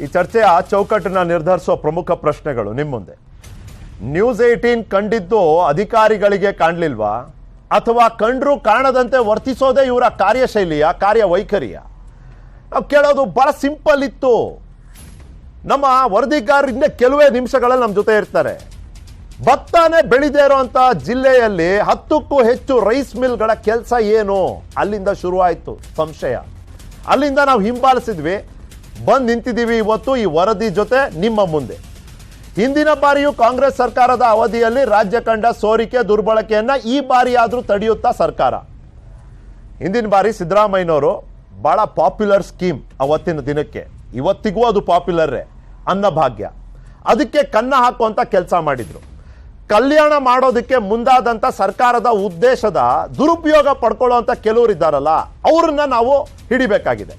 ಈ ಚರ್ಚೆಯ ಚೌಕಟ್ಟನ್ನ ನಿರ್ಧರಿಸುವ ಪ್ರಮುಖ ಪ್ರಶ್ನೆಗಳು ನಿಮ್ಮ ಮುಂದೆ. ನ್ಯೂಸ್ 18 ಕಂಡಿದ್ದು ಅಧಿಕಾರಿಗಳಿಗೆ ಕಾಣಲಿಲ್ವಾ, ಅಥವಾ ಕಂಡ್ರು ಕಾಣದಂತೆ ವರ್ತಿಸೋದೇ ಇವರ ಕಾರ್ಯಶೈಲಿಯ ಕಾರ್ಯವೈಖರಿಯ? ನಾವು ಕೇಳೋದು ಬಹಳ ಸಿಂಪಲ್ ಇತ್ತು. ನಮ್ಮ ವರದಿಗಾರರಿಂದ ಕೆಲವೇ ನಿಮಿಷಗಳಲ್ಲಿ ನಮ್ಮ ಜೊತೆ ಇರ್ತಾರೆ. ಭತ್ತನೇ ಬೆಳೆದೇ ಇರುವಂತ ಜಿಲ್ಲೆಯಲ್ಲಿ 10ಕ್ಕೂ ಹೆಚ್ಚು ರೈಸ್ ಮಿಲ್ಗಳ ಕೆಲಸ ಏನು? ಅಲ್ಲಿಂದ ಶುರುವಾಯಿತು ಸಂಶಯ. ಅಲ್ಲಿಂದ ನಾವು ಹಿಂಬಾಲಿಸಿದ್ವಿ, ಬಂದು ನಿಂತಿದ್ದೀವಿ ಇವತ್ತು ಈ ವರದಿ ಜೊತೆ ನಿಮ್ಮ ಮುಂದೆ. ಹಿಂದಿನ ಬಾರಿಯೂ ಕಾಂಗ್ರೆಸ್ ಸರ್ಕಾರದ ಅವಧಿಯಲ್ಲಿ ರಾಜ್ಯ ಕಂಡ ಸೋರಿಕೆ ದುರ್ಬಳಕೆಯನ್ನ ಈ ಬಾರಿ ಆದರೂ ತಡೆಯುತ್ತಾ ಸರ್ಕಾರ? ಹಿಂದಿನ ಬಾರಿ ಸಿದ್ದರಾಮಯ್ಯನವರು ಬಹಳ ಪಾಪ್ಯುಲರ್ ಸ್ಕೀಮ್ ಅವತ್ತಿನ ದಿನಕ್ಕೆ, ಇವತ್ತಿಗೂ ಅದು ಪಾಪ್ಯುಲರೇ, ಅನ್ನಭಾಗ್ಯ. ಅದಕ್ಕೆ ಕನ್ನ ಹಾಕುವಂತ ಕೆಲಸ ಮಾಡಿದ್ರು. ಕಲ್ಯಾಣ ಮಾಡೋದಕ್ಕೆ ಮುಂದಾದಂತ ಸರ್ಕಾರದ ಉದ್ದೇಶದ ದುರುಪಯೋಗ ಪಡ್ಕೊಳ್ಳುವಂತ ಕೆಲವರು ಇದ್ದಾರಲ್ಲ, ಅವ್ರನ್ನ ನಾವು ಹಿಡಿಬೇಕಾಗಿದೆ.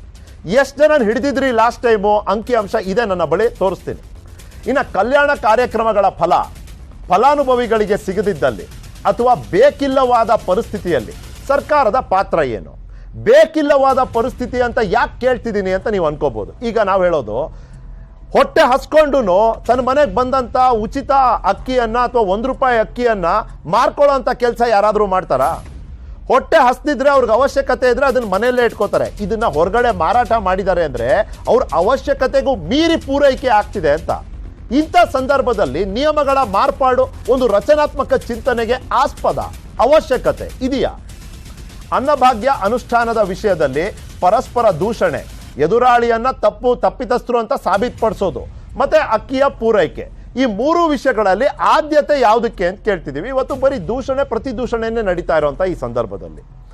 ಎಷ್ಟು ಜನ ಹಿಡಿದಿದ್ರಿ ಲಾಸ್ಟ್ ಟೈಮು? ಅಂಕಿಅಂಶ ಇದೆ ನನ್ನ ಬಳಿ, ತೋರಿಸ್ತೀನಿ. ಇನ್ನು ಕಲ್ಯಾಣ ಕಾರ್ಯಕ್ರಮಗಳ ಫಲಾನುಭವಿಗಳಿಗೆ ಸಿಗದಿದ್ದಲ್ಲಿ ಅಥವಾ ಬೇಕಿಲ್ಲವಾದ ಪರಿಸ್ಥಿತಿಯಲ್ಲಿ ಸರ್ಕಾರದ ಪಾತ್ರ ಏನು? ಬೇಕಿಲ್ಲವಾದ ಪರಿಸ್ಥಿತಿ ಅಂತ ಯಾಕೆ ಕೇಳ್ತಿದ್ದೀನಿ ಅಂತ ನೀವು ಅನ್ಕೋಬಹುದು. ಈಗ ನಾವು ಹೇಳೋದು, ಹೊಟ್ಟೆ ಹಸ್ಕೊಂಡು ತನ್ನ ಮನೆಗೆ ಬಂದಂತ ಉಚಿತ ಅಕ್ಕಿಯನ್ನ ಅಥವಾ ₹1 ಅಕ್ಕಿಯನ್ನ ಮಾರ್ಕೊಳ್ಳೋಂಥ ಕೆಲಸ ಯಾರಾದರೂ ಮಾಡ್ತಾರಾ? ಹೊಟ್ಟೆ ಹಸ್ದಿದ್ರೆ ಅವ್ರಿಗೆ ಅವಶ್ಯಕತೆ ಇದ್ರೆ ಅದನ್ನ ಮನೆಯಲ್ಲೇ ಇಟ್ಕೋತಾರೆ. ಇದನ್ನ ಹೊರಗಡೆ ಮಾರಾಟ ಮಾಡಿದ್ದಾರೆ ಅಂದ್ರೆ ಅವ್ರ ಅವಶ್ಯಕತೆಗೂ ಮೀರಿ ಪೂರೈಕೆ ಆಗ್ತಿದೆ ಅಂತ. ಇಂಥ ಸಂದರ್ಭದಲ್ಲಿ ನಿಯಮಗಳ ಮಾರ್ಪಾಡು ಒಂದು ರಚನಾತ್ಮಕ ಚಿಂತನೆಗೆ ಆಸ್ಪದ, ಅವಶ್ಯಕತೆ ಇದೆಯಾ? ಅನ್ನಭಾಗ್ಯ ಅನುಷ್ಠಾನದ ವಿಷಯದಲ್ಲಿ ಪರಸ್ಪರ ದೂಷಣೆ, ಎದುರಾಳಿಯನ್ನ ತಪ್ಪಿತಸ್ಥರು ಅಂತ ಸಾಬೀತುಪಡಿಸೋದು, ಮತ್ತೆ ಅಕ್ಕಿಯ ಪೂರೈಕೆ, ಈ 3 ವಿಷಯಗಳಲ್ಲಿ ಆದ್ಯತೆ ಯಾವುದಕ್ಕೆ ಅಂತ ಕೇಳ್ತಿದ್ದೀವಿ. ಇವತ್ತು ಬರೀ ದೂಷಣೆ ಪ್ರತಿ ದೂಷಣೆಯನ್ನೇ ನಡೀತಾ ಇರುವಂತ ಈ ಸಂದರ್ಭದಲ್ಲಿ